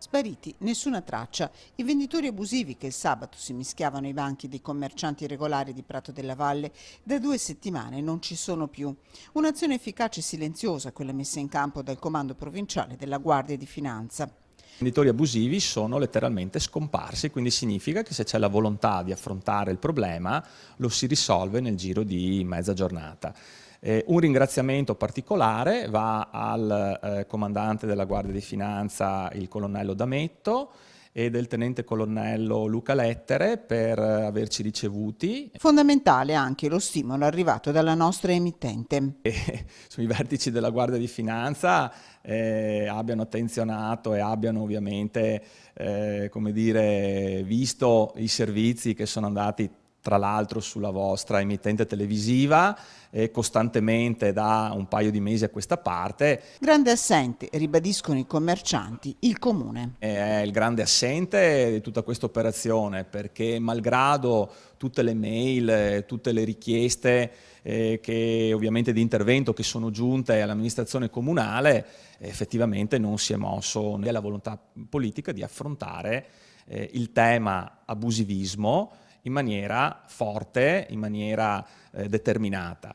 Spariti, nessuna traccia. I venditori abusivi che il sabato si mischiavano ai banchi dei commercianti regolari di Prato della Valle da 2 settimane non ci sono più. Un'azione efficace e silenziosa, quella messa in campo dal comando provinciale della Guardia di Finanza. I venditori abusivi sono letteralmente scomparsi, quindi significa che se c'è la volontà di affrontare il problema lo si risolve nel giro di mezza giornata. Un ringraziamento particolare va al comandante della Guardia di Finanza, il colonnello D'Ametto, e del tenente colonnello Luca Lettere per averci ricevuti. Fondamentale anche lo stimolo arrivato dalla nostra emittente. Sui vertici della Guardia di Finanza abbiano attenzionato e abbiano ovviamente come dire, visto i servizi che sono andati tra l'altro sulla vostra emittente televisiva costantemente da un paio di mesi a questa parte. Grande assente, ribadiscono i commercianti, il comune. È il grande assente di tutta questa operazione, perché malgrado tutte le mail, tutte le richieste che ovviamente di intervento che sono giunte all'amministrazione comunale, effettivamente non si è mosso né la volontà politica di affrontare il tema abusivismo in maniera forte, in maniera determinata.